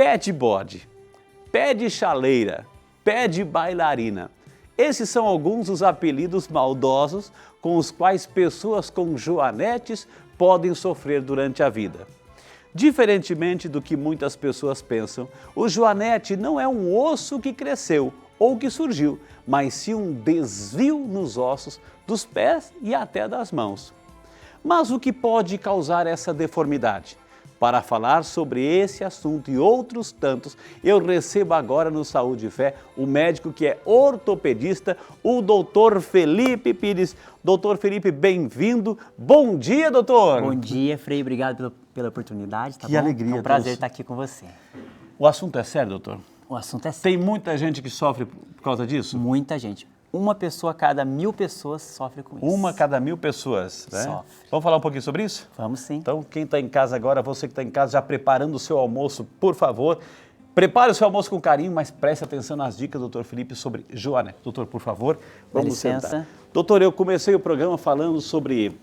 Pé de bode, pé de chaleira, pé de bailarina. Esses são alguns dos apelidos maldosos com os quais pessoas com joanetes podem sofrer durante a vida. Diferentemente do que muitas pessoas pensam, o joanete não é um osso que cresceu ou que surgiu, mas sim um desvio nos ossos dos pés e até das mãos. Mas o que pode causar essa deformidade? Para falar sobre esse assunto e outros tantos, eu recebo agora no Saúde e Fé o médico que é ortopedista, o doutor Felipe Pires. Doutor Felipe, bem-vindo. Bom dia, doutor. Bom dia, Frei. Obrigado pela oportunidade, tá bom? Que alegria. É um prazer estar aqui com você. O assunto é sério, doutor? O assunto é sério. Tem muita gente que sofre por causa disso? Muita gente. Uma pessoa a cada 1000 pessoas sofre com isso. Uma a cada 1000 pessoas, né? Sofre. Vamos falar um pouquinho sobre isso? Vamos sim. Então, quem está em casa agora, você que está em casa já preparando o seu almoço, por favor, prepare o seu almoço com carinho, mas preste atenção nas dicas do Dr. Felipe sobre joanete. Doutor, por favor, vamos sentar. Doutor, eu comecei o programa falando sobre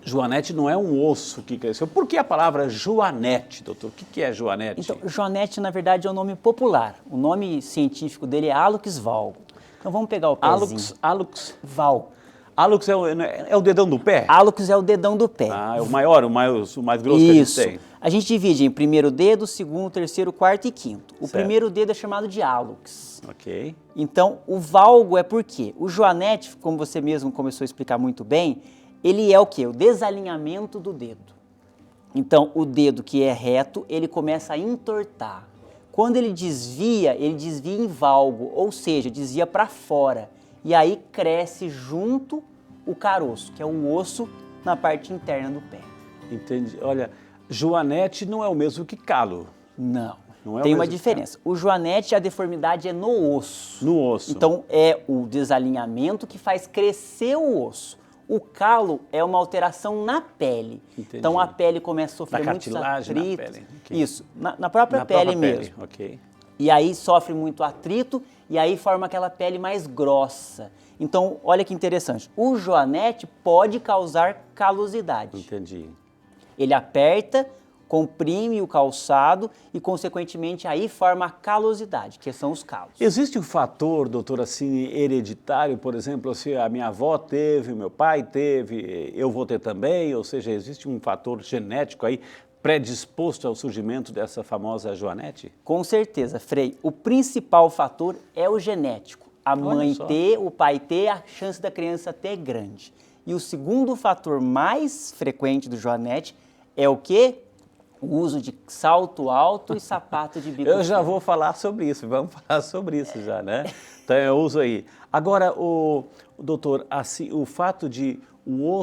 joanete não é um osso que cresceu. Por que a palavra joanete, doutor? O que é joanete? Então, joanete, na verdade, é um nome popular. O nome científico dele é Hallux valgo. Então, vamos pegar o pezinho. Hallux valgo. Hallux é o dedão do pé? Hallux é o dedão do pé. Ah, é o maior, o mais grosso que a gente tem. A gente divide em primeiro dedo, segundo, terceiro, quarto e quinto. O certo. Primeiro dedo é chamado de hallux. Ok. Então, o valgo é por quê? O joanete, como você mesmo começou a explicar muito bem, ele é o quê? O desalinhamento do dedo. Então, o dedo que é reto, ele começa a entortar. Quando ele desvia em valgo, ou seja, desvia para fora. E aí cresce junto o caroço, que é um osso na parte interna do pé. Entendi. Olha, joanete não é o mesmo que calo. Não. Não é Tem o uma mesmo diferença. O joanete, a deformidade é no osso. No osso. Então, é o desalinhamento que faz crescer o osso. O calo é uma alteração na pele. Entendi. Então, a pele começa a sofrer muitos cartilagem, atritos. na pele. Okay. Isso, na própria pele mesmo. Ok. E aí sofre muito atrito e aí forma aquela pele mais grossa. Então, olha que interessante. O joanete pode causar calosidade. Entendi. Ele aperta, comprime o calçado e, consequentemente, aí forma a calosidade, que são os calos. Existe um fator, doutor, assim, hereditário, por exemplo, se a minha avó teve, o meu pai teve, eu vou ter também, ou seja, existe um fator genético aí predisposto ao surgimento dessa famosa joanete? Com certeza, Frei. O principal fator é o genético. A mãe ter, o pai ter, a chance da criança ter é grande. E o segundo fator mais frequente do joanete é o quê? O uso de salto alto e sapato de bico Eu já fino. vou falar sobre isso, vamos falar sobre isso já, né? Então eu uso aí. Agora, doutor, assim, o fato de o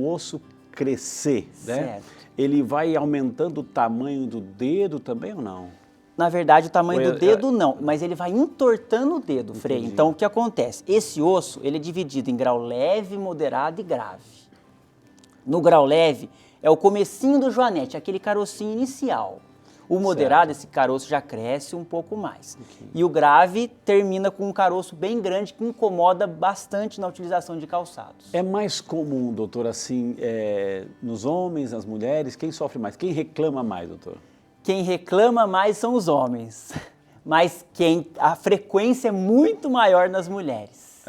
osso crescer, né? Certo. Ele vai aumentando o tamanho do dedo também ou não? Na verdade, o tamanho do dedo não, mas ele vai entortando o dedo, Frei. Então, o que acontece? Esse osso, ele é dividido em grau leve, moderado e grave. No grau leve, é o comecinho do joanete, aquele carocinho inicial. O moderado, esse caroço já cresce um pouco mais. Okay. E o grave termina com um caroço bem grande que incomoda bastante na utilização de calçados. É mais comum, doutor, assim, nos homens, nas mulheres? Quem sofre mais? Quem reclama mais, doutor? Quem reclama mais são os homens, mas a frequência é muito maior nas mulheres.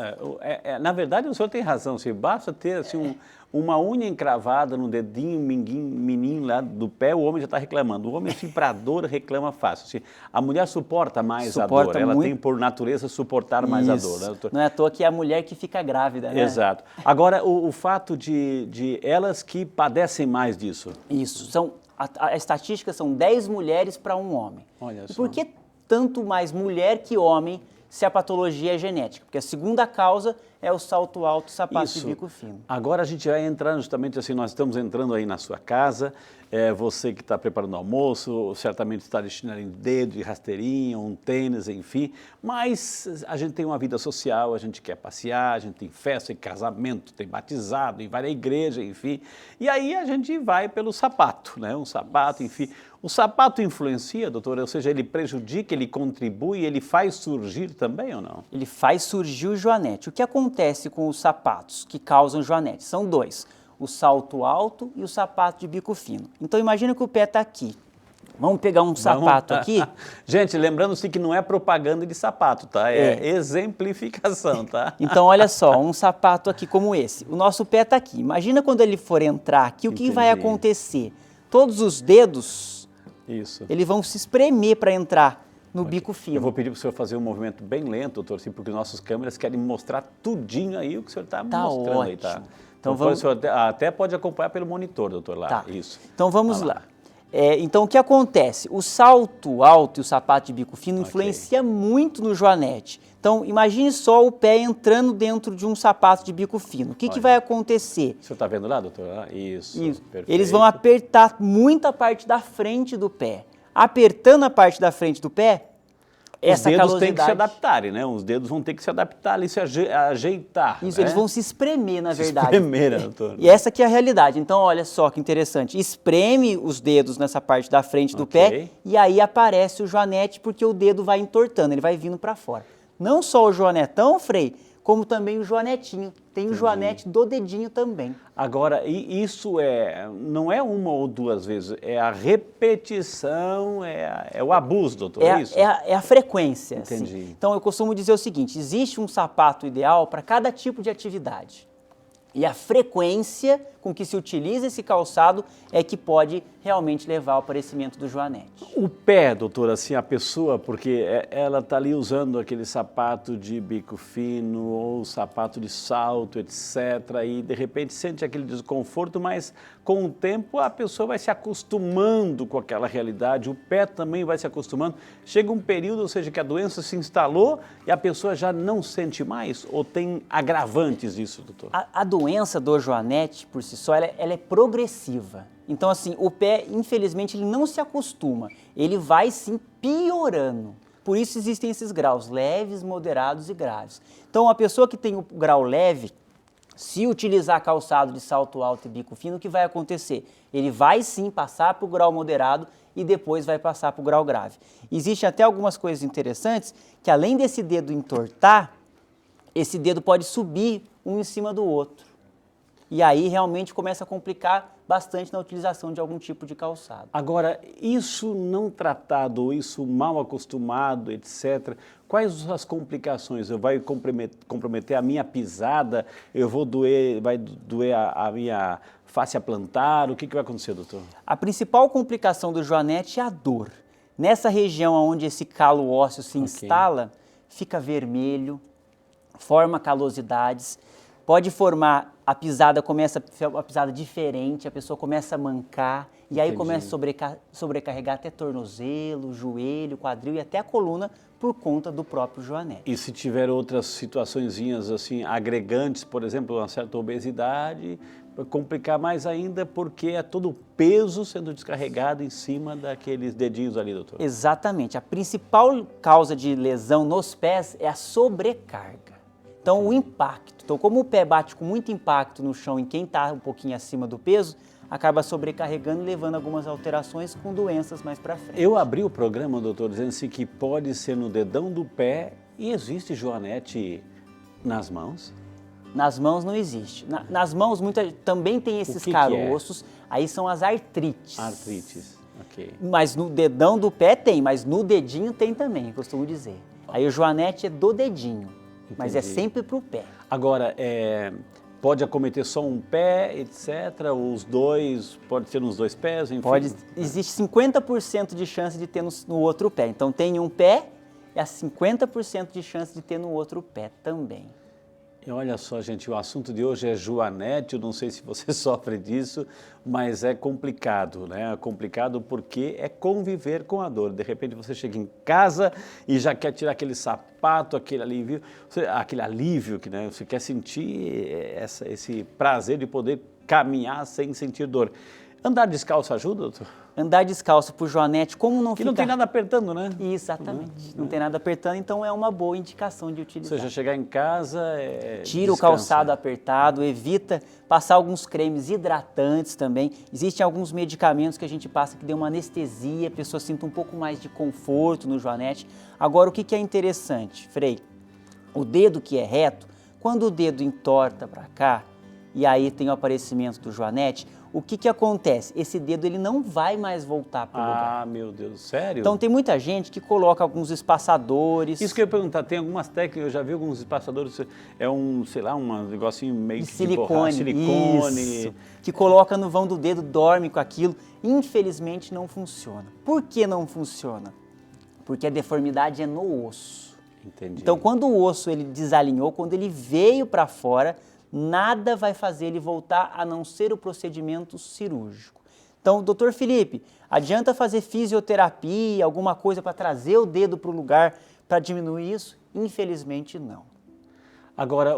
Na verdade, o senhor tem razão, se basta ter assim, uma unha encravada no dedinho mininho lá do pé, o homem já está reclamando. O homem, assim, para dor, reclama fácil. Assim, a mulher suporta mais a dor, ela tem por natureza suportar mais a dor. Né, doutor? Não é à toa que é a mulher que fica grávida, né? Exato. Agora, o fato de elas que padecem mais disso. Isso, a estatística são 10 mulheres para um homem. Olha só. E por que tanto mais mulher que homem se a patologia é genética? Porque a segunda causa é o salto alto, sapato de bico fino. Agora a gente vai entrar justamente assim, nós estamos entrando aí na sua casa, você que está preparando o almoço, certamente está de chinelinho de dedo, de rasteirinha, um tênis, enfim, mas a gente tem uma vida social, a gente quer passear, a gente tem festa, tem casamento, tem batizado, vai na igreja, enfim, e aí a gente vai pelo sapato, né? Um sapato, enfim. O sapato influencia, doutor? Ou seja, ele prejudica, ele contribui, ele faz surgir também ou não? Ele faz surgir o joanete. O que acontece com os sapatos que causam joanete? São dois, o salto alto e o sapato de bico fino. Então imagina que o pé está aqui. Vamos pegar um sapato aqui? Gente, lembrando-se que não é propaganda de sapato, tá? É exemplificação, tá? Então, olha só, um sapato aqui como esse. O nosso pé está aqui. Imagina quando ele for entrar aqui, o que vai acontecer? Todos os dedos, eles vão se espremer para entrar no bico fino. Eu vou pedir para o senhor fazer um movimento bem lento, doutor, assim, porque nossos câmeras querem mostrar tudinho aí o que o senhor está mostrando ótimo. aí, tá? Então, o senhor até pode acompanhar pelo monitor, doutor, lá. Tá. Isso. Então, vamos lá. Então, o que acontece? O salto alto e o sapato de bico fino influencia muito no joanete. Então, imagine só o pé entrando dentro de um sapato de bico fino. O que vai acontecer? O senhor está vendo lá, doutor? Isso. Perfeito. Eles vão apertar muita parte da frente do pé. Apertando a parte da frente do pé, essa calosidade... Os dedos têm que se adaptarem, né? Os dedos vão ter que se adaptar ali, se ajeitar. Isso, né? eles vão se espremer, na verdade. Espremer, doutor. E essa que é a realidade. Então, olha só que interessante. Espreme os dedos nessa parte da frente do pé e aí aparece o joanete porque o dedo vai entortando, ele vai vindo para fora. Não só o joanetão, Frei, como também o joanetinho. Tem o joanete do dedinho também. Agora, isso não é uma ou duas vezes, é a repetição, é o abuso, doutor, é isso? É a frequência. Entendi. Assim. Então, eu costumo dizer o seguinte, existe um sapato ideal para cada tipo de atividade. E a frequência com que se utiliza esse calçado é que pode realmente levar ao aparecimento do joanete. O pé, doutor, assim, a pessoa, porque ela está ali usando aquele sapato de bico fino ou sapato de salto, etc., e de repente sente aquele desconforto, mas com o tempo a pessoa vai se acostumando com aquela realidade, o pé também vai se acostumando. Chega um período, ou seja, que a doença se instalou e a pessoa já não sente mais? Ou tem agravantes disso, doutor? A doença do joanete, por si só, ela é progressiva. Então, assim, o pé, infelizmente, ele não se acostuma. Ele vai, sim, piorando. Por isso existem esses graus leves, moderados e graves. Então, a pessoa que tem o grau leve, se utilizar calçado de salto alto e bico fino, o que vai acontecer? Ele vai, sim, passar para o grau moderado e depois vai passar para o grau grave. Existem até algumas coisas interessantes que, além desse dedo entortar, esse dedo pode subir um em cima do outro. E aí realmente começa a complicar bastante na utilização de algum tipo de calçado. Agora, isso não tratado, ou isso mal acostumado, etc., quais as complicações? Vai comprometer a minha pisada? Vai doer a minha fáscia plantar? O que vai acontecer, doutor? A principal complicação do joanete é a dor. Nessa região onde esse calo ósseo se instala, fica vermelho, forma calosidades, pode formar, a pisada começa a ser uma pisada diferente, a pessoa começa a mancar, e aí começa a sobrecarregar até tornozelo, joelho, quadril e até a coluna por conta do próprio joanete. E se tiver outras situaçõezinhas assim, agregantes, por exemplo, uma certa obesidade, vai complicar mais ainda porque é todo o peso sendo descarregado em cima daqueles dedinhos ali, doutor? Exatamente. A principal causa de lesão nos pés é a sobrecarga. Então, o impacto. Então, como o pé bate com muito impacto no chão em quem está um pouquinho acima do peso, acaba sobrecarregando e levando algumas alterações com doenças mais para frente. Eu abri o programa, doutor, dizendo assim que pode ser no dedão do pé e existe joanete nas mãos? Nas mãos não existe. Nas mãos também tem esses caroços, aí são as artrites. Artrites, ok. Mas no dedão do pé tem, mas no dedinho tem também, eu costumo dizer. Aí o joanete é do dedinho. Entendi. Mas é sempre para o pé. Agora, pode acometer só um pé, etc., ou os dois, pode ser nos dois pés, enfim? Existe 50% de chance de ter no outro pé. Então, tem um pé e há 50% de chance de ter no outro pé também. E olha só, gente, o assunto de hoje é joanete, eu não sei se você sofre disso, mas é complicado, né? É complicado porque é conviver com a dor. De repente você chega em casa e já quer tirar aquele sapato, aquele alívio que, né, você quer sentir esse prazer de poder caminhar sem sentir dor. Andar descalço ajuda, doutor? Andar descalço por joanete, como não que não tem nada apertando, né? Exatamente. Não tem nada apertando, então é uma boa indicação de utilizar. Ou seja, chegar em casa, tira o calçado apertado, evita passar alguns cremes hidratantes também. Existem alguns medicamentos que a gente passa que dão uma anestesia, a pessoa sinta um pouco mais de conforto no joanete. Agora, o que é interessante, Frei? O dedo que é reto, quando o dedo entorta para cá, e aí tem o aparecimento do joanete, o que acontece? Esse dedo ele não vai mais voltar para o lugar. Ah, meu Deus, sério? Então tem muita gente que coloca alguns espaçadores. Isso que eu ia perguntar, tem algumas técnicas, eu já vi alguns espaçadores, sei lá, um negocinho meio de silicone, borracha, silicone. Isso, que coloca no vão do dedo, dorme com aquilo. Infelizmente não funciona. Por que não funciona? Porque a deformidade é no osso. Entendi. Então quando o osso ele desalinhou, quando ele veio para fora, nada vai fazer ele voltar a não ser o procedimento cirúrgico. Então, doutor Felipe, adianta fazer fisioterapia, alguma coisa para trazer o dedo para o lugar para diminuir isso? Infelizmente não. Agora,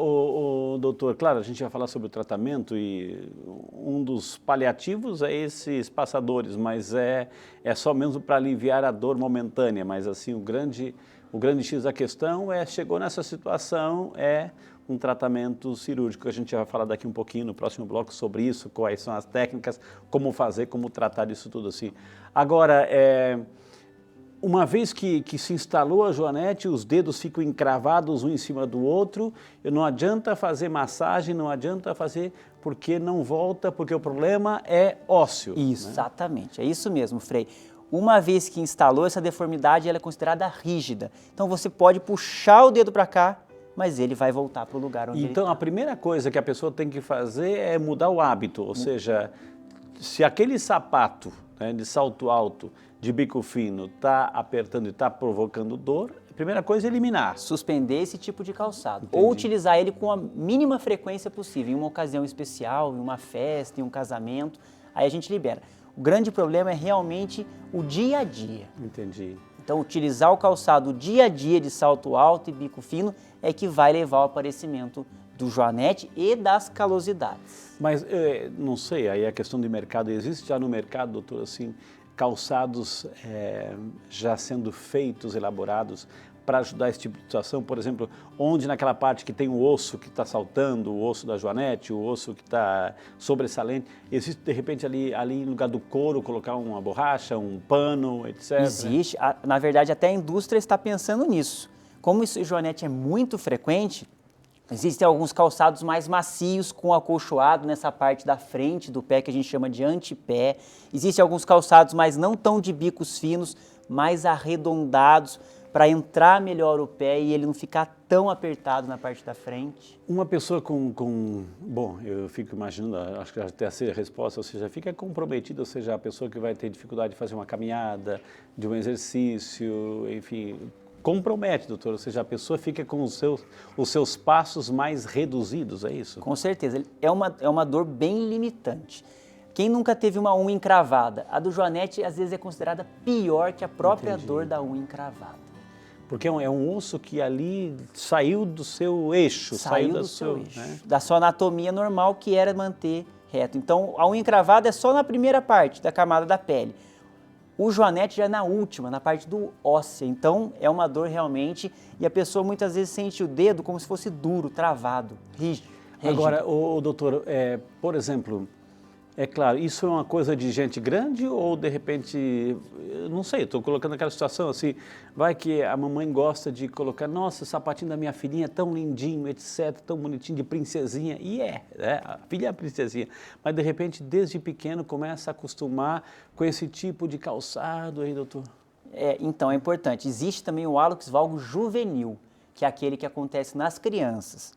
doutor, claro, a gente vai falar sobre o tratamento e um dos paliativos é esses passadores, mas é só mesmo para aliviar a dor momentânea, mas assim, o grande X da questão chegou nessa situação, um tratamento cirúrgico. A gente vai falar daqui um pouquinho no próximo bloco sobre isso, quais são as técnicas, como fazer, como tratar disso tudo assim. Agora, uma vez que se instalou a joanete, os dedos ficam encravados um em cima do outro, não adianta fazer massagem, não adianta fazer porque não volta, porque o problema é ósseo. Isso, né? Exatamente, é isso mesmo, Frei. Uma vez que instalou essa deformidade, ela é considerada rígida. Então você pode puxar o dedo para cá, mas ele vai voltar para o lugar onde Então, ele tá. a primeira coisa que a pessoa tem que fazer é mudar o hábito, ou seja, se aquele sapato, né, de salto alto, de bico fino, está apertando e está provocando dor, a primeira coisa é eliminar. Suspender esse tipo de calçado. Entendi. Ou utilizar ele com a mínima frequência possível, em uma ocasião especial, em uma festa, em um casamento, aí a gente libera. O grande problema é realmente o dia a dia. Entendi. Então, utilizar o calçado dia a dia de salto alto e bico fino é que vai levar ao aparecimento do joanete e das calosidades. Mas, não sei, aí a questão de mercado, existe já no mercado, doutor, assim, calçados já sendo feitos, elaborados, para ajudar esse tipo de situação? Por exemplo, onde naquela parte que tem o osso que está saltando, o osso da joanete, o osso que está sobressalente, existe de repente ali no lugar do couro colocar uma borracha, um pano, etc? Existe, na verdade até a indústria está pensando nisso. Como esse joanete é muito frequente, existem alguns calçados mais macios com acolchoado nessa parte da frente do pé que a gente chama de antepé. Existem alguns calçados mais não tão de bicos finos, mais arredondados, para entrar melhor o pé e ele não ficar tão apertado na parte da frente. Uma pessoa bom, eu fico imaginando, acho que até a resposta, ou seja, fica comprometida, ou seja, a pessoa que vai ter dificuldade de fazer uma caminhada, de um exercício, enfim, compromete, doutor, ou seja, a pessoa fica com os seus passos mais reduzidos, é isso? Com certeza, é uma dor bem limitante. Quem nunca teve uma unha encravada? A do joanete às vezes é considerada pior que a própria dor da unha encravada. Porque é um osso que ali saiu do seu eixo, saiu do seu eixo, né? da sua anatomia normal, que era manter reto. Então, a unha encravada é só na primeira parte da camada da pele. O joanete já é na última, na parte do óssea. Então, é uma dor realmente, e a pessoa muitas vezes sente o dedo como se fosse duro, travado, rígido. Agora, doutor, por exemplo, é claro, isso é uma coisa de gente grande ou de repente, eu não sei, estou colocando aquela situação assim, vai que a mamãe gosta de colocar, nossa, o sapatinho da minha filhinha é tão lindinho, etc, tão bonitinho, de princesinha, e né? A filha é a princesinha, mas de repente desde pequeno começa a acostumar com esse tipo de calçado aí, doutor? Então é importante, existe também o hálux valgo juvenil, que é aquele que acontece nas crianças.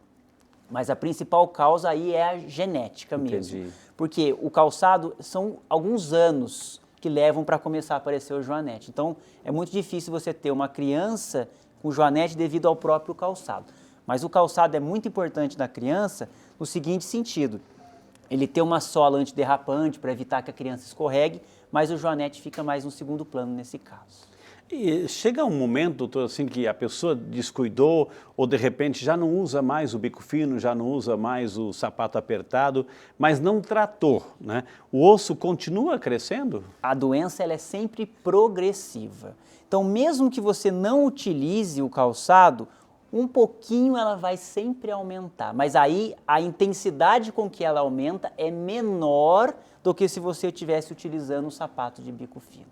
Mas a principal causa aí é a genética mesmo. Entendi. Porque o calçado são alguns anos que levam para começar a aparecer o joanete. Então, é muito difícil você ter uma criança com joanete devido ao próprio calçado. Mas o calçado é muito importante na criança no seguinte sentido. Ele tem uma sola antiderrapante para evitar que a criança escorregue, mas o joanete fica mais no segundo plano nesse caso. E chega um momento, doutor, assim, que a pessoa descuidou ou de repente já não usa mais o bico fino, já não usa mais o sapato apertado, mas não tratou, né? O osso continua crescendo? A doença ela é sempre progressiva. Então, mesmo que você não utilize o calçado, um pouquinho ela vai sempre aumentar. Mas aí a intensidade com que ela aumenta é menor do que se você estivesse utilizando o sapato de bico fino.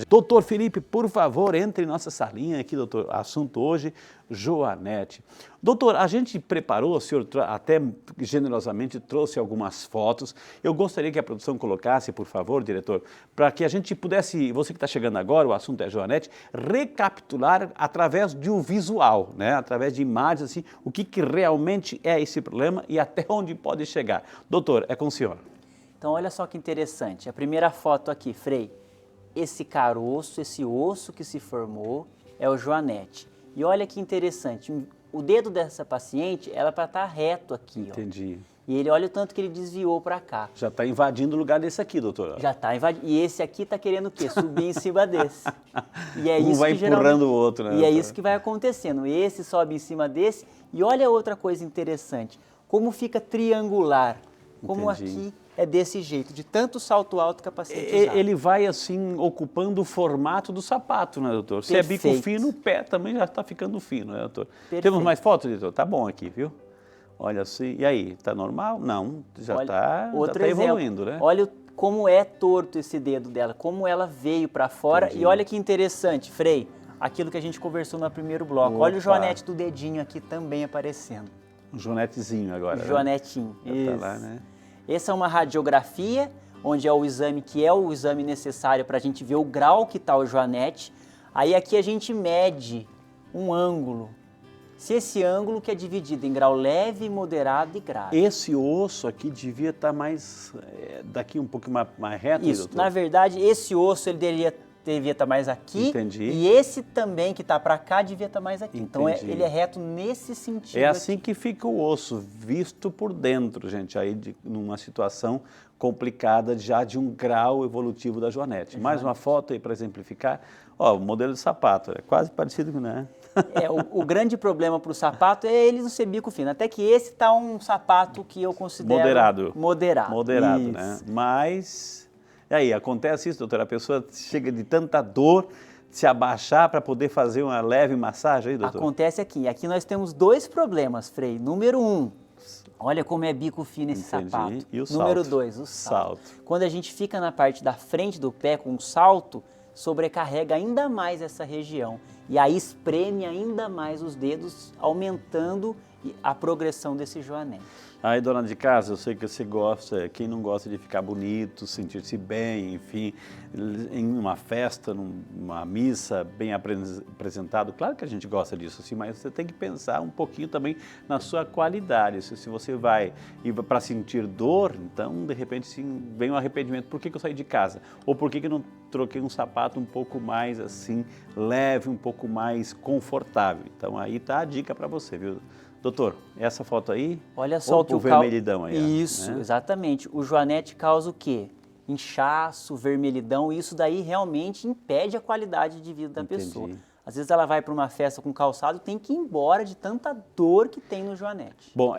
Doutor Felipe, por favor, entre em nossa salinha aqui, doutor. Assunto hoje, Joanete. Doutor, a gente preparou, o senhor até generosamente trouxe algumas fotos. Eu gostaria que a produção colocasse, por favor, diretor, para que a gente pudesse, você que está chegando agora, o assunto é Joanete, recapitular através de um visual, né? Através de imagens, assim, o que realmente é esse problema e até onde pode chegar. Doutor, é com o senhor. Então, olha só que interessante. A primeira foto aqui, Frei. Esse caroço, esse osso que se formou é o Joanete. E olha que interessante, o dedo dessa paciente, ela para estar reto aqui. Entendi. Ó. E ele, olha o tanto que ele desviou para cá. Já está invadindo o lugar desse aqui, doutor. Já está invadindo. E esse aqui está querendo o quê? Subir em cima desse. E é um isso vai que empurrando o outro, né? E é isso que vai acontecendo. Esse sobe em cima desse. E olha outra coisa interessante, como fica triangular. Como aqui é desse jeito, de tanto salto alto que a paciente usava. Ele vai assim ocupando o formato do sapato, né, doutor? Se é bico fino, o pé também já está ficando fino, né, doutor? Perfeito. Temos mais fotos, doutor? Tá bom aqui, viu? Olha assim, e aí, tá normal? Não, já está evoluindo, né? Olha como é torto esse dedo dela, como ela veio para fora. Entendi. E olha que interessante, Frei, aquilo que a gente conversou no primeiro bloco. Olha o Joanete do dedinho aqui também aparecendo. Um joanetezinho agora, né? Joanetinho, isso. Tá lá, né? Essa é uma radiografia, onde é o exame que é o exame necessário para a gente ver o grau que está o Joanete. Aí aqui a gente mede um ângulo. Se esse ângulo que é dividido em grau leve, moderado e grave. Esse osso aqui devia estar mais, daqui um pouco mais reto, isso, doutor? Na verdade, esse osso ele devia estar mais aqui. Entendi. E esse também que está para cá devia estar mais aqui. Entendi. Então ele é reto nesse sentido. É assim aqui. que fica o osso, visto por dentro, gente, aí numa situação complicada já de um grau evolutivo da Joanete. Mais uma foto aí para exemplificar. Ó, o modelo de sapato, é quase parecido com, né? O grande problema para o sapato é ele não ser bico fino. Até que esse está um sapato que eu considero... Moderado. Moderado, isso. Né? Mas, e aí, acontece isso, doutor? A pessoa chega de tanta dor, se abaixar para poder fazer uma leve massagem aí, doutor? Acontece aqui. Aqui nós temos dois problemas, Frei. Número 1, olha como é bico fino esse sapato. E o salto? Número 2, o salto. Quando a gente fica na parte da frente do pé com o salto, sobrecarrega ainda mais essa região. E aí espreme ainda mais os dedos, aumentando a progressão desse Joanete. Aí, dona de casa, eu sei que você gosta, quem não gosta de ficar bonito, sentir-se bem, enfim, em uma festa, numa missa, bem apresentado, claro que a gente gosta disso, assim, mas você tem que pensar um pouquinho também na sua qualidade. Se você vai para sentir dor, então, de repente, sim, vem um arrependimento. Por que eu saí de casa? Ou por que eu não troquei um sapato um pouco mais, assim, leve, um pouco mais confortável? Então, aí tá a dica para você, viu? Doutor, essa foto aí, olha só o que o vermelhidão aí. Isso, né? Exatamente. O Joanete causa o quê? Inchaço, vermelhidão, e isso daí realmente impede a qualidade de vida da pessoa. Às vezes ela vai para uma festa com calçado e tem que ir embora de tanta dor que tem no Joanete. Bom,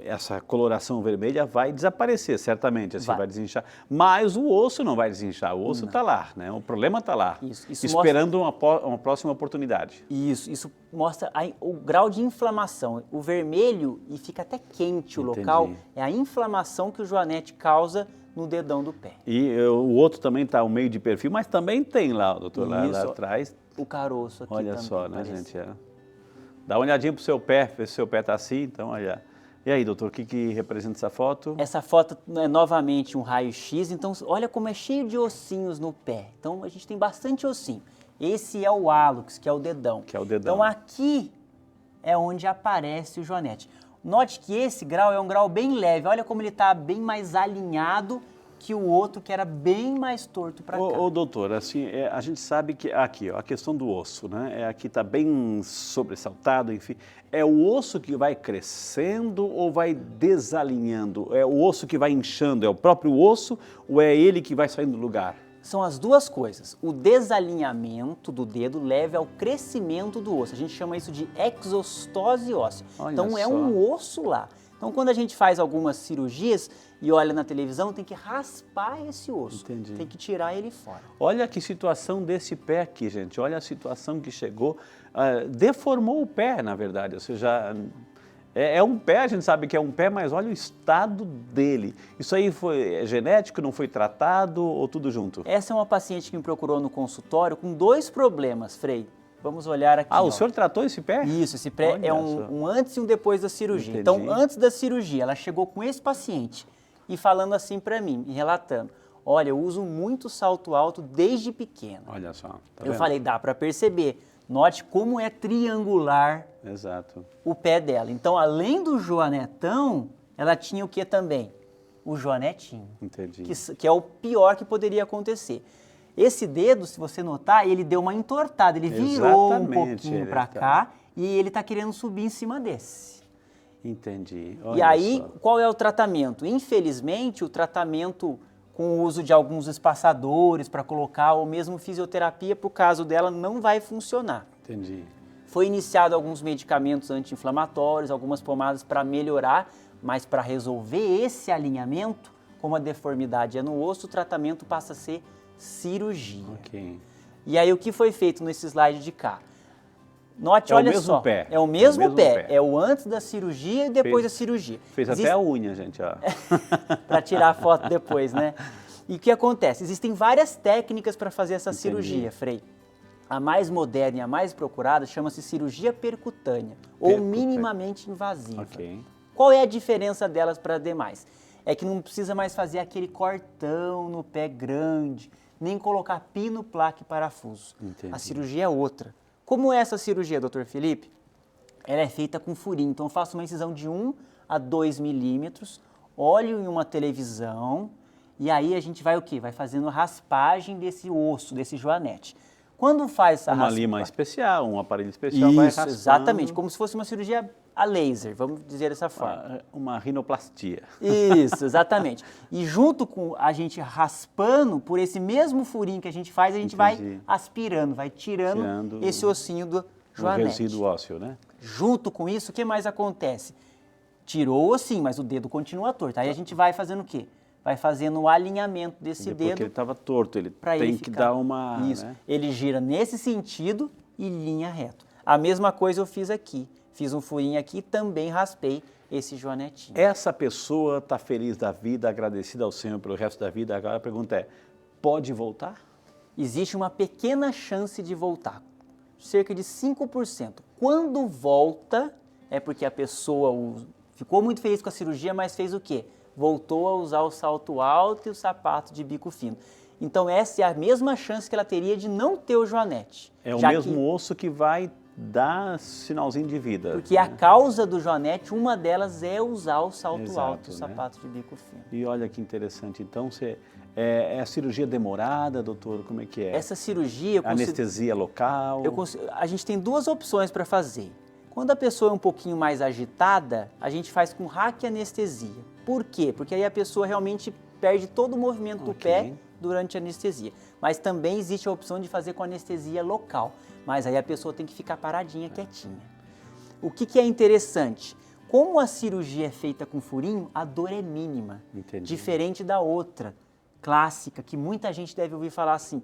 essa coloração vermelha vai desaparecer, certamente, assim, vai desinchar. Mas o osso não vai desinchar, o osso está lá, né? O problema está lá, isso esperando uma próxima oportunidade. Isso mostra o grau de inflamação. O vermelho, e fica até quente o local, é a inflamação que o Joanete causa no dedão do pé. E o outro também está ao meio de perfil, mas também tem lá, doutor, lá atrás. O caroço aqui olha também. Olha só, né, gente? Dá uma olhadinha pro seu pé, ver se o seu pé está assim, então, olha. E aí, doutor, o que representa essa foto? Essa foto é novamente um raio-x, então olha como é cheio de ossinhos no pé. Então a gente tem bastante ossinho. Esse é o hálux, que é o dedão. Então aqui é onde aparece o Joanete. Note que esse grau é um grau bem leve, olha como ele está bem mais alinhado que o outro, que era bem mais torto para cá. Ô, doutor, assim, a gente sabe que aqui, ó, a questão do osso, né? Aqui está bem sobressaltado, enfim. É o osso que vai crescendo ou vai desalinhando? É o osso que vai inchando? É o próprio osso ou é ele que vai saindo do lugar? São as duas coisas. O desalinhamento do dedo leva ao crescimento do osso. A gente chama isso de exostose óssea. Então é um osso lá. Então quando a gente faz algumas cirurgias e olha na televisão, tem que raspar esse osso. Tem que tirar ele fora. Olha que situação desse pé aqui, gente. Olha a situação que chegou. Deformou o pé, na verdade. Ou seja, É um pé, a gente sabe que é um pé, mas olha o estado dele. Isso aí é genético, não foi tratado ou tudo junto? Essa é uma paciente que me procurou no consultório com 2 problemas, Frei. Vamos olhar aqui. O senhor tratou esse pé? Isso, esse pé é um antes e um depois da cirurgia. Entendi. Então, antes da cirurgia, ela chegou com esse paciente e falando assim para mim, e relatando. Olha, eu uso muito salto alto desde pequeno. Olha só. Tá Eu vendo? falei, dá para perceber. Note como é triangular Exato. o pé dela. Então, além do joanetão, ela tinha o que também? O joanetinho. Entendi. Que é o pior que poderia acontecer. Esse dedo, se você notar, ele deu uma entortada, ele virou um pouquinho para cá e ele está querendo subir em cima desse. Entendi. E aí, qual é o tratamento? Infelizmente, o tratamento com o uso de alguns espaçadores para colocar, ou mesmo fisioterapia, para o caso dela, não vai funcionar. Entendi. Foi iniciado alguns medicamentos anti-inflamatórios, algumas pomadas para melhorar, mas para resolver esse alinhamento, como a deformidade é no osso, o tratamento passa a ser cirurgia. Ok. E aí o que foi feito nesse slide de cá? Note, É olha o mesmo só, pé. é o mesmo pé, é o antes da cirurgia e depois da cirurgia. Fez até a unha, gente, ó. Para tirar a foto depois, né? E o que acontece? Existem várias técnicas para fazer essa cirurgia, Frei. A mais moderna e a mais procurada chama-se cirurgia percutânea, ou minimamente invasiva. Ok. Qual é a diferença delas para as demais? É que não precisa mais fazer aquele cortão no pé grande, nem colocar pino, placa e parafuso. Entendi. A cirurgia é outra. Como é essa cirurgia, doutor Felipe? Ela é feita com furinho, então eu faço uma incisão de 1 a 2 milímetros, olho em uma televisão e aí a gente vai o quê? Vai fazendo raspagem desse osso, desse joanete. Quando faz essa Uma lima especial, um aparelho especial vai raspando. Exatamente, como se fosse uma cirurgia a laser, vamos dizer dessa forma. Uma rinoplastia. Isso, exatamente. E junto com a gente raspando, por esse mesmo furinho que a gente faz, a gente vai aspirando, vai tirando esse ossinho do joanete. O resíduo ósseo, né? Junto com isso, o que mais acontece? Tirou o ossinho, mas o dedo continua torto. Aí a gente vai fazendo o quê? Vai fazendo o alinhamento desse dedo. Porque ele estava torto, ele tem ele que dar uma... Isso, né? Ele gira nesse sentido e linha reto. A mesma coisa eu fiz aqui. Fiz um furinho aqui e também raspei esse joanetinho. Essa pessoa está feliz da vida, agradecida ao Senhor pelo resto da vida. Agora a pergunta é, pode voltar? Existe uma pequena chance de voltar, cerca de 5%. Quando volta, é porque a pessoa ficou muito feliz com a cirurgia, mas fez o quê? Voltou a usar o salto alto e o sapato de bico fino. Então essa é a mesma chance que ela teria de não ter o joanete. É o mesmo osso que vai dar sinalzinho de vida. Porque a causa do joanete, uma delas é usar o salto alto, o sapato de bico fino. E olha que interessante, então é a cirurgia demorada, doutor, como é que é? Essa cirurgia... Anestesia local? A gente tem 2 opções para fazer. Quando a pessoa é um pouquinho mais agitada, a gente faz com raquianestesia. Por quê? Porque aí a pessoa realmente perde todo o movimento do pé durante a anestesia. Mas também existe a opção de fazer com anestesia local. Mas aí a pessoa tem que ficar paradinha, quietinha. O que é interessante? Como a cirurgia é feita com furinho, a dor é mínima. Entendi. Diferente da outra, clássica, que muita gente deve ouvir falar assim,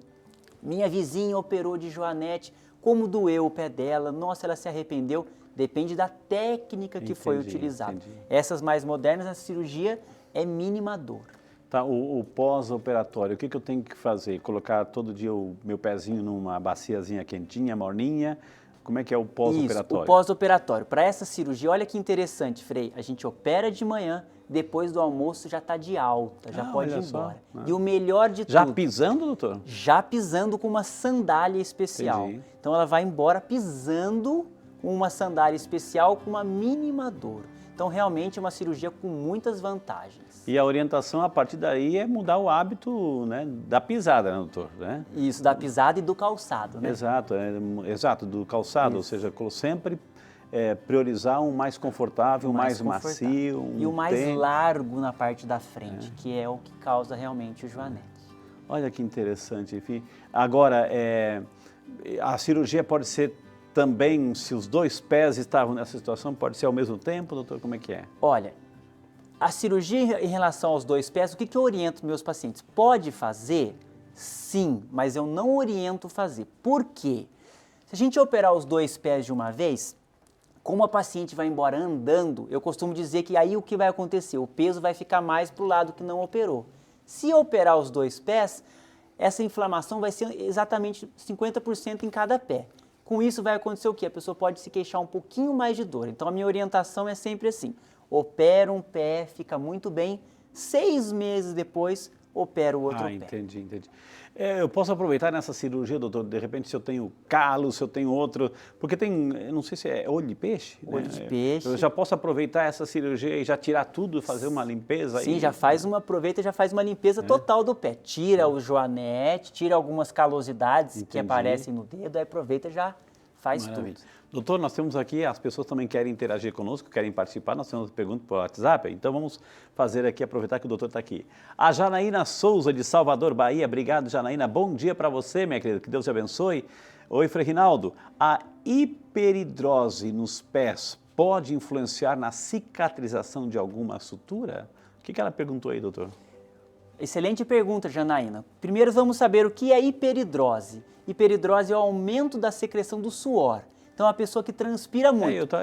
minha vizinha operou de joanete, como doeu o pé dela, nossa, ela se arrependeu. Depende da técnica que foi utilizada. Essas mais modernas, a cirurgia é mínima dor. Tá, o pós-operatório, o que eu tenho que fazer? Colocar todo dia o meu pezinho numa baciazinha quentinha, morninha? Como é que é o pós-operatório? Isso, o pós-operatório. Para essa cirurgia, olha que interessante, Frei. A gente opera de manhã, depois do almoço já está de alta, já pode ir embora. E o melhor de tudo... Já pisando, doutor? Já pisando com uma sandália especial. Entendi. Então ela vai embora pisando com uma sandália especial com uma mínima dor. Então realmente é uma cirurgia com muitas vantagens. E a orientação a partir daí é mudar o hábito, né, da pisada, né, doutor? Né? Isso, da pisada e do calçado, né? Exato, exato, do calçado, ou seja, sempre priorizar um mais confortável, um mais macio. E o mais largo na parte da frente, que é o que causa realmente o joanete. Olha que interessante, enfim. Agora, a cirurgia pode ser também, se os 2 pés estavam nessa situação, pode ser ao mesmo tempo, doutor? Como é que é? Olha, a cirurgia em relação aos 2 pés, o que eu oriento meus pacientes? Pode fazer? Sim, mas eu não oriento fazer. Por quê? Se a gente operar os 2 pés de uma vez, Como a paciente vai embora andando, eu costumo dizer que aí o que vai acontecer? O peso vai ficar mais para o lado que não operou. Se operar os 2 pés, essa inflamação vai ser exatamente 50% em cada pé. Com isso vai acontecer o quê? A pessoa pode se queixar um pouquinho mais de dor. Então a minha orientação é sempre assim, opera um pé, fica muito bem, 6 meses depois opera o outro pé. Entendi. Eu posso aproveitar nessa cirurgia, doutor, de repente se eu tenho calo, se eu tenho outro, porque tem, eu não sei se é olho de peixe? Olho de peixe. Eu já posso aproveitar essa cirurgia e já tirar tudo e fazer uma limpeza? Sim, aí? aproveita e já faz uma limpeza total do pé. Tira o joanete, tira algumas calosidades que aparecem no dedo, aí aproveita e já faz tudo. Doutor, nós temos aqui, as pessoas também querem interagir conosco, querem participar, nós temos perguntas por WhatsApp, então vamos fazer aqui, aproveitar que o doutor está aqui. A Janaína Souza, de Salvador, Bahia, obrigado, Janaína, bom dia para você, minha querida, que Deus te abençoe. Oi, Frei Rinaldo, a hiperidrose nos pés pode influenciar na cicatrização de alguma sutura? O que ela perguntou aí, doutor? Excelente pergunta, Janaína. Primeiro vamos saber o que é hiperidrose. Hiperidrose é o aumento da secreção do suor. Então, a pessoa que transpira muito.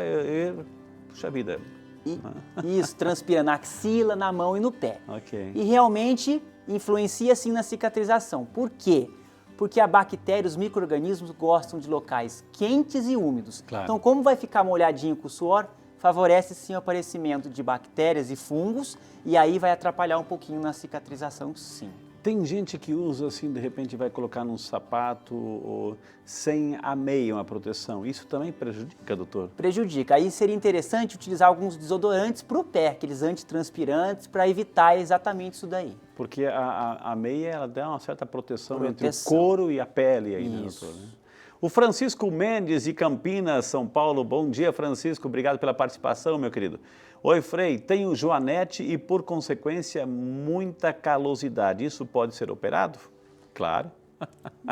Puxa vida. Isso, transpira na axila, na mão e no pé. Ok. E realmente influencia sim na cicatrização. Por quê? Porque a bactéria, os micro-organismos gostam de locais quentes e úmidos. Claro. Então, como vai ficar molhadinho com o suor, favorece sim o aparecimento de bactérias e fungos e aí vai atrapalhar um pouquinho na cicatrização, sim. Tem gente que usa assim, de repente vai colocar num sapato ou sem a meia, uma proteção. Isso também prejudica, doutor? Prejudica. Aí seria interessante utilizar alguns desodorantes para o pé, aqueles antitranspirantes, para evitar exatamente isso daí. Porque a meia ela dá uma certa proteção entre o couro e a pele aí, né, doutor? O Francisco Mendes, de Campinas, São Paulo. Bom dia, Francisco. Obrigado pela participação, meu querido. Oi, Frei. Tenho joanete e, por consequência, muita calosidade. Isso pode ser operado? Claro.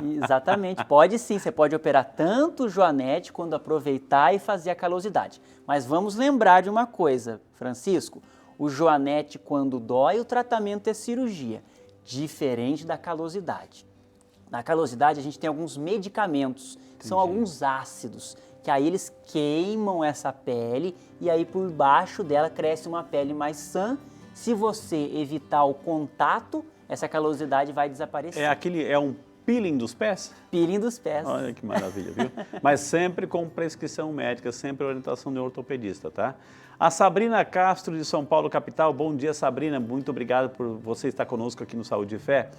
Exatamente. Pode sim. Você pode operar tanto o joanete quando aproveitar e fazer a calosidade. Mas vamos lembrar de uma coisa, Francisco. O joanete, quando dói, o tratamento é cirurgia, diferente da calosidade. Na calosidade, a gente tem alguns medicamentos, que são alguns ácidos, que aí eles queimam essa pele e aí por baixo dela cresce uma pele mais sã. Se você evitar o contato, essa calosidade vai desaparecer. É um peeling dos pés? Peeling dos pés. Olha que maravilha, viu? Mas sempre com prescrição médica, sempre orientação de um ortopedista, tá? A Sabrina Castro, de São Paulo, capital. Bom dia, Sabrina. Muito obrigado por você estar conosco aqui no Saúde e Fé.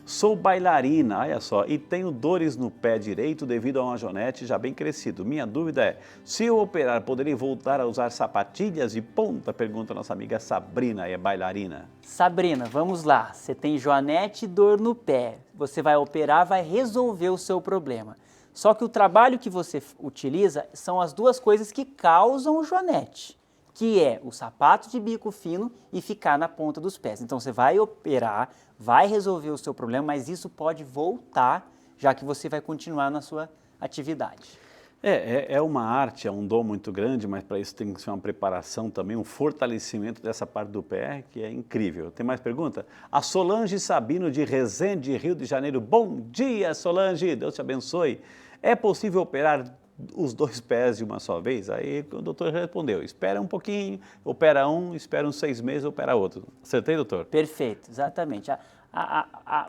Sou bailarina, olha só, e tenho dores no pé direito devido a uma joanete já bem crescido. Minha dúvida é, se eu operar, poderei voltar a usar sapatilhas de ponta? Pergunta a nossa amiga Sabrina, é bailarina. Sabrina, vamos lá. Você tem joanete e dor no pé. Você vai operar, vai resolver o seu problema. Só que o trabalho que você utiliza são as duas coisas que causam o joanete, que é o sapato de bico fino e ficar na ponta dos pés. Então você vai operar, vai resolver o seu problema, mas isso pode voltar, já que você vai continuar na sua atividade. É uma arte, é um dom muito grande, mas para isso tem que ser uma preparação também, um fortalecimento dessa parte do pé, que é incrível. Tem mais pergunta? A Solange Sabino, de Resende, Rio de Janeiro. Bom dia, Solange, Deus te abençoe. É possível operar os 2 pés de uma só vez? Aí o doutor respondeu, espera um pouquinho, opera um, espera uns 6 meses, opera outro. Acertei, doutor? Perfeito, exatamente.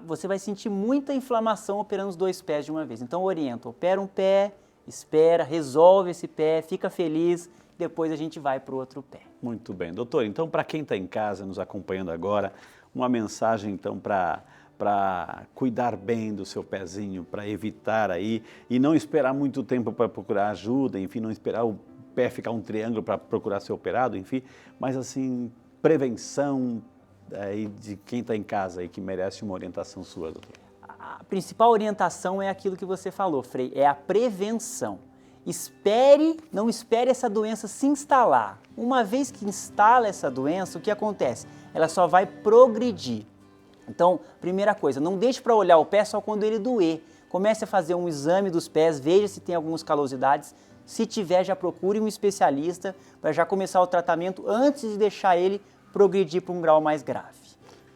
Você vai sentir muita inflamação operando os 2 pés de uma vez. Então orienta, opera um pé, espera, resolve esse pé, fica feliz, depois a gente vai para o outro pé. Muito bem. Doutor, então para quem está em casa nos acompanhando agora, uma mensagem então para cuidar bem do seu pezinho, para evitar aí e não esperar muito tempo para procurar ajuda, enfim, não esperar o pé ficar um triângulo para procurar ser operado, enfim, mas assim, prevenção aí de quem está em casa aí que merece uma orientação sua, doutor. A principal orientação é aquilo que você falou, Frei, é a prevenção. Não espere essa doença se instalar. Uma vez que instala essa doença, o que acontece? Ela só vai progredir. Então, primeira coisa, não deixe para olhar o pé só quando ele doer. Comece a fazer um exame dos pés, veja se tem algumas calosidades. Se tiver, já procure um especialista para já começar o tratamento antes de deixar ele progredir para um grau mais grave.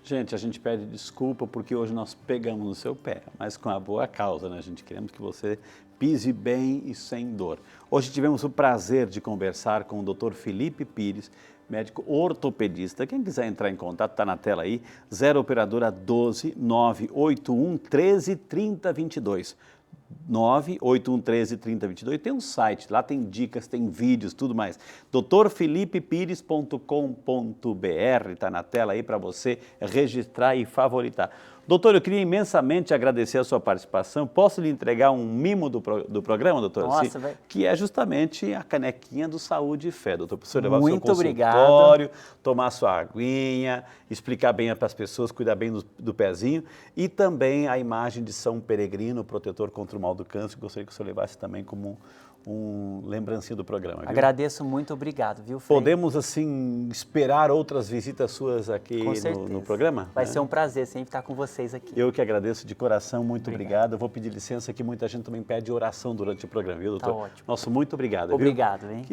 Gente, a gente pede desculpa porque hoje nós pegamos no seu pé, mas com a boa causa, né? A gente queremos que você pise bem e sem dor. Hoje tivemos o prazer de conversar com o Dr. Felipe Pires, médico ortopedista. Quem quiser entrar em contato, está na tela aí, 0 operadora 12 981 13 30 22. 981 13 30 22. Tem um site, lá tem dicas, tem vídeos, tudo mais. drfelipepires.com.br, está na tela aí para você registrar e favoritar. Doutor, eu queria imensamente agradecer a sua participação. Posso lhe entregar um mimo do programa, doutor? Nossa, vai... Que é justamente a canequinha do Saúde e Fé, doutor. Para o senhor levar Muito o seu obrigado. consultório, tomar sua aguinha, explicar bem para as pessoas, cuidar bem do pezinho. E também a imagem de São Peregrino, protetor contra o mal do câncer. Gostaria que o senhor levasse também como lembrancinha do programa. Viu? Agradeço muito, obrigado, viu, Frei? Podemos, assim, esperar outras visitas suas aqui no programa? Vai ser um prazer sempre estar com vocês aqui. Eu que agradeço de coração, muito obrigado. Eu vou pedir licença que muita gente também pede oração durante o programa, viu, doutor? Tá ótimo. Nosso muito obrigado. Obrigado, viu? hein?